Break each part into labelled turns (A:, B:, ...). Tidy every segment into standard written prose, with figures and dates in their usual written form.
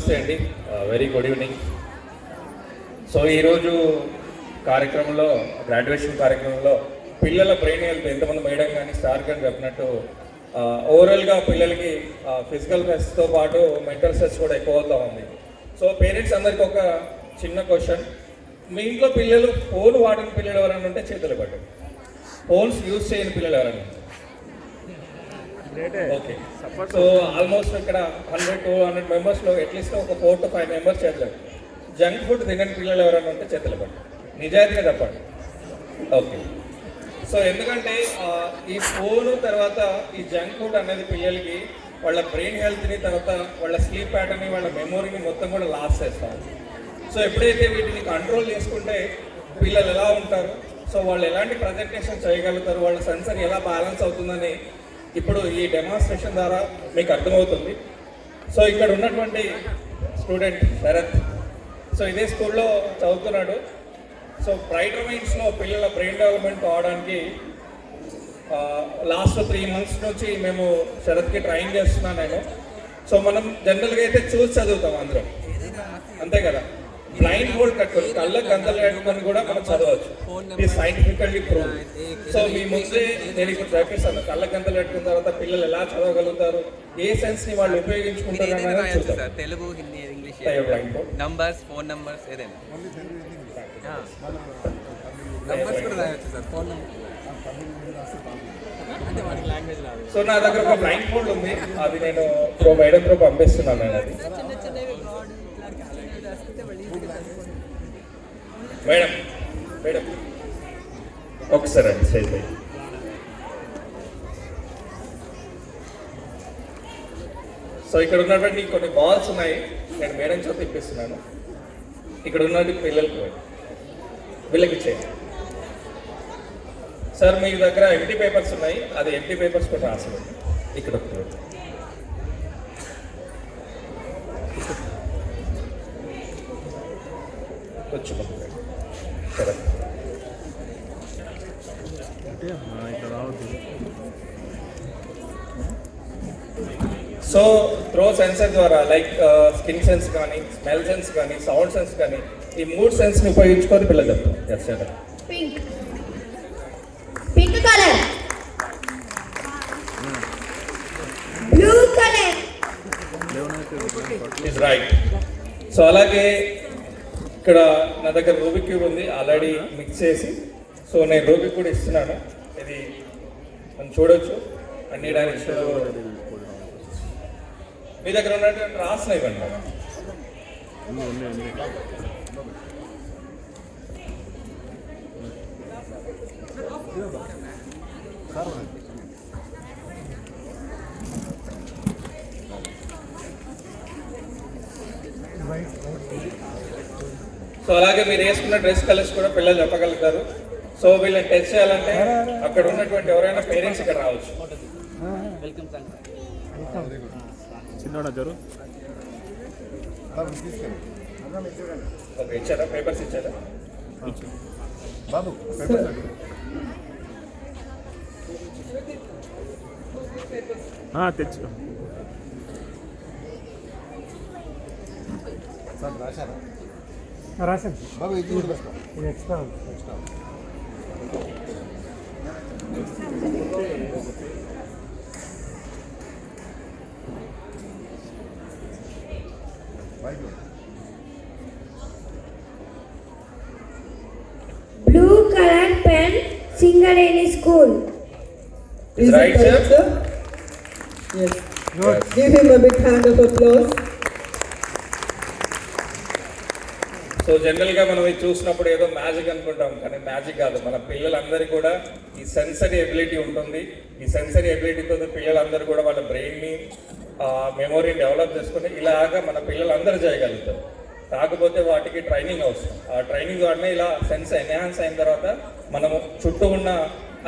A: నమస్తే అండి, very good evening. So ఈరోజు కార్యక్రమంలో, గ్రాడ్యుయేషన్ కార్యక్రమంలో పిల్లల బ్రెయిన్ హెల్త్ ఎంతమంది మేడం కానీ స్టార్ కానీ చెప్పినట్టు ఓవరాల్గా పిల్లలకి ఫిజికల్ స్ట్రెస్తో పాటు మెంటల్ స్ట్రెస్ కూడా ఎక్కువ అవుతూ ఉంది. సో పేరెంట్స్ అందరికీ ఒక చిన్న క్వశ్చన్, మీ ఇంట్లో పిల్లలు ఫోన్ వాడిన పిల్లలు ఎవరైనా ఉంటే చేతులు పట్టు. ఫోన్స్ యూజ్ చేయని పిల్లలు ఎవరైనా ఉంటే ఓకే. సో ఆల్మోస్ట్ ఇక్కడ 100-200 మెంబర్స్లో అట్లీస్ట్ ఒక 4 to 5 మెంబర్స్ చేతులు. జంక్ ఫుడ్ తినని పిల్లలు ఎవరైనా ఉంటే చేతులు పట్టు, నిజాయితీగా చెప్పండి. ఓకే. సో ఎందుకంటే ఈ ఫోను తర్వాత ఈ జంక్ ఫుడ్ అనేది పిల్లలకి వాళ్ళ బ్రెయిన్ హెల్త్ని, తర్వాత వాళ్ళ స్లీప్ ప్యాటర్న్ని, వాళ్ళ మెమొరీని మొత్తం కూడా లాస్ చేస్తారు. సో ఎప్పుడైతే వీటిని కంట్రోల్ చేసుకుంటే పిల్లలు ఎలా ఉంటారు, సో వాళ్ళు ఎలాంటి ప్రజెంటేషన్ చేయగలుగుతారు, వాళ్ళ సెన్సర్ ఎలా బ్యాలెన్స్ అవుతుందని ఇప్పుడు ఈ డెమాన్స్ట్రేషన్ ద్వారా మీకు అర్థమవుతుంది. సో ఇక్కడ ఉన్నటువంటి స్టూడెంట్ శరత్, సో ఇదే స్కూల్లో చదువుతున్నాడు. సో బ్రైటర్ మైండ్స్లో పిల్లల బ్రెయిన్ డెవలప్మెంట్ కావడానికి లాస్ట్ 3 months నుంచి మేము శరత్కి ట్రైన్ చేస్తున్నాను నేను. సో మనం జనరల్గా అయితే చూసి చదువుతాం అందరం, అంతే కదా. బ్లైండ్ బోర్డ్ కట్టుకొని కళ్ళకు గంతలు కట్టుకొని కూడా మనం చదవచ్చు, ఇది సైంటిఫికల్లీ ప్రూవ్. సో మీ ముందే నేను ఇప్పుడు చూపిస్తాను, కళ్ళకు గంతలు కట్టుకున్న తర్వాత పిల్లలు ఎలా చదవగలుగుతారు, ఏ సెన్స్ ని వాళ్ళు ఉపయోగించుకుంటారు అనేది చూద్దాం.
B: Telugu, Hindi, English, numbers, phone numbers ఏదైనా నంబర్స్ కూడా రాయొచ్చు సార్. ఫోన్ నంబర్ అంటే వాడికి లాంగ్వేజ్ రాదు.
A: సో నా దగ్గర ఒక బ్లైండ్ బోర్డ్ ఉంది, అది నేను మేడం త్రూ పంపిస్తున్నాను. నేను అది మేడం మేడం ఒకసారి అండి సైజ్. సో ఇక్కడ ఉన్నటువంటి కొన్ని బాల్స్ ఉన్నాయి, నేను మేడం చేత ఇప్పిస్తున్నాను. ఇక్కడ ఉన్నటువంటి పిల్లలకి వీళ్ళకి ఇచ్చేయండి. సార్ మీ దగ్గర ఎంటీ పేపర్స్ ఉన్నాయి, అది ఎంటీ పేపర్స్ కూడా రాసుకోండి. ఇక్కడ కొంచెం సరే. సో త్రో సెన్సర్ ద్వారా లైక్ స్కిన్ సెన్స్ కానీ, స్మెల్ సెన్స్ కానీ, సౌండ్ సెన్స్ కానీ, ఈ 3 సెన్స్ని ఉపయోగించుకొని పిల్లలు చెప్తారు. Yes sir.
C: Pink pink colour, blue colour
A: is right. So అలాగే ఇక్కడ నా దగ్గర రూబిక్ క్యూబ్ ఉంది, ఆల్రెడీ మిక్స్ చేసి. సో నేను రూబిక్ కూడా ఇస్తున్నాను, ఇది మనం చూడొచ్చు అన్ని డైరెక్షన్. మీ దగ్గర ఉన్నటువంటి రాసిన ఇవ్వండి. సో అలాగే మీరు వేసుకున్న డ్రెస్ కలర్స్ కూడా పిల్లలు చెప్పగలుగుతారు. సో వీళ్ళని టెస్ట్ చేయాలంటే అక్కడ ఉన్నటువంటి ఎవరైనా పేరెంట్స్ ఇక్కడ రావచ్చు. ఓకే, ఇచ్చారా పేపర్స్ ఇచ్చారా
D: బాబు? తెచ్చు సార్. రాశారా? రాశాను బాబు. ఇది extra
C: blue color pen, Singareni school.
A: Is right, sir?
E: Yes. Good. Give him a big hand of applause.
A: So జనరల్గా మనం ఇది చూసినప్పుడు ఏదో మ్యాజిక్ అనుకుంటాం, కానీ మ్యాజిక్ కాదు. మన పిల్లలందరికీ కూడా ఈ సెన్సరీ ఎబిలిటీ ఉంటుంది. ఈ సెన్సరీ ఎబిలిటీతో పిల్లలందరూ కూడా వాళ్ళ బ్రెయిన్ని, మెమొరీని డెవలప్ చేసుకుని ఇలాగా మన పిల్లలందరూ చేయగలుగుతారు. కాకపోతే వాటికి ట్రైనింగ్ అవసరం. ఆ ట్రైనింగ్ ద్వారానే ఇలా సెన్స్ ఎన్హాన్స్ అయిన తర్వాత మనము చుట్టూ ఉన్న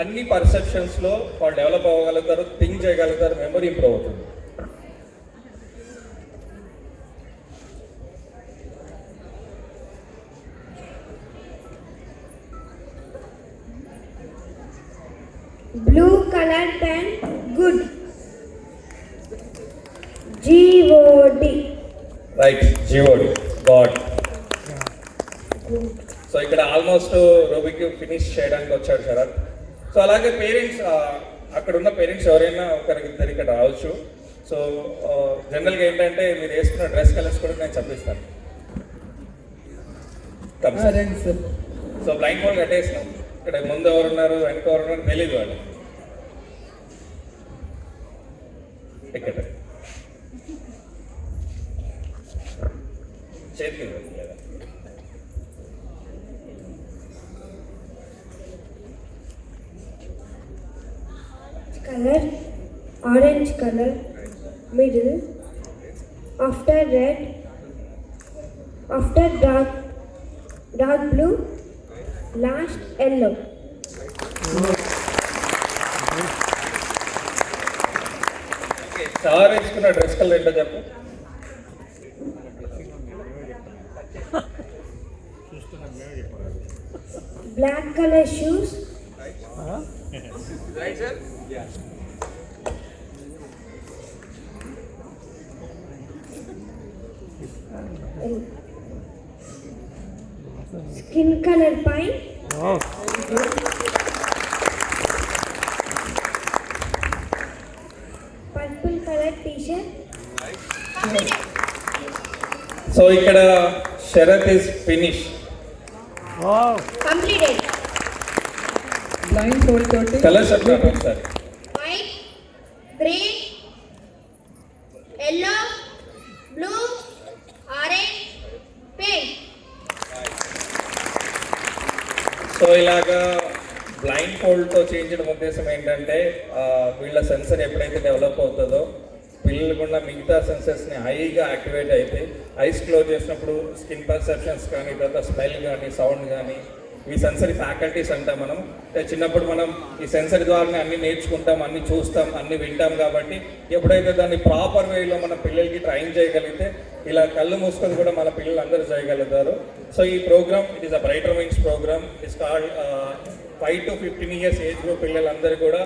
A: అన్ని పర్సెప్షన్స్లో వాళ్ళు డెవలప్ అవ్వగలుగుతారు, థింక్ చేయగలుగుతారు, మెమరీ ఇంప్రూవ్ అవుతుంది.
C: Blue colored pen, good. G-O-D.
A: Right G O D God. So ఇక్కడ ఆల్మోస్ట్ రూబిక్ ఫినిష్ చేయడానికి వచ్చాడు శరత్. సో అలాగే పేరెంట్స్, అక్కడ ఉన్న పేరెంట్స్ ఎవరైనా ఒకరికి ఇద్దరు ఇక్కడ రావచ్చు. సో జనరల్గా ఏంటంటే మీరు వేసుకున్న డ్రెస్ కలర్స్ కూడా నేను చెప్పిస్తాను.
E: రండి సార్.
A: సో బ్లైండ్ ఫోల్డ్ కట్టేస్తాం. ఇక్కడ ముందు ఎవరున్నారు వెనక ఎవరున్నారు తెలియదు వాళ్ళు. ఇక్కడ చేతికి లేదా
C: color, orange color, middle, after red, after dark blue, last yellow.
A: Sir వేసుకున్న డ్రెస్ కలర్ ఏంటో చెప్పు.
C: Black color shoes,
B: Right, sir? Yeah.
C: skin color pine, purple color t-shirt.
A: So ఇక్కడ Sharath is finish.
C: Completed.
E: Blindfold తోటి
A: colours చెప్తాను ఒకసారి.
C: White, green, yellow, blue, orange, pink.
A: సో ఇలాగా బ్లైండ్ ఫోల్డ్తో చేయించడం ఉద్దేశం ఏంటంటే వీళ్ళ సెన్సర్ ఎప్పుడైతే డెవలప్ అవుతుందో పిల్లలకున్న మిగతా సెన్సర్స్ని హైగా యాక్టివేట్ అయితే ఐస్ క్లోజ్ చేసినప్పుడు స్కిన్ పర్సెప్షన్స్ కానీ తర్వాత స్మెల్ కానీ సౌండ్ కానీ ఈ సెన్సరీ ఫ్యాకల్టీస్ అంటాం మనం. అంటే చిన్నప్పుడు మనం ఈ సెన్సరీ ద్వారానే అన్ని నేర్చుకుంటాం, అన్ని చూస్తాం, అన్ని వింటాం. కాబట్టి ఎప్పుడైతే దాన్ని ప్రాపర్ వేలో మన పిల్లలకి ట్రైన్ చేయగలిగితే ఇలా కళ్ళు మూసుకొని కూడా మన పిల్లలు అందరూ చేయగలుగుతారు. సో ఈ program it is a brighter wings program. It's called 5 to 15 years age group పిల్లలందరూ కూడా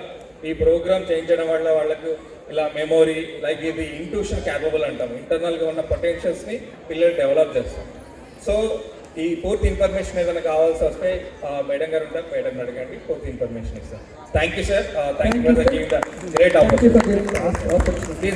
A: ఈ ప్రోగ్రామ్ చేయించడం వల్ల వాళ్ళకు ఇలా మెమొరీ లైక్ ఇది ఇంట్యూషన్ క్యాపబుల్ అంటాం. ఇంటర్నల్గా ఉన్న పొటెన్షియల్స్ని పిల్లలు డెవలప్ చేస్తాం. సో ఈ పూర్తి ఇన్ఫర్మేషన్ ఏదైనా కావాల్సి వస్తే మేడం గారు ఉంటారు, మేడం అడగండి, పూర్తి ఇన్ఫర్మేషన్ ఇస్తాం. Thank you sir, thank you for giving the great
E: Thank you for
A: opportunity.
E: giving us opportunity.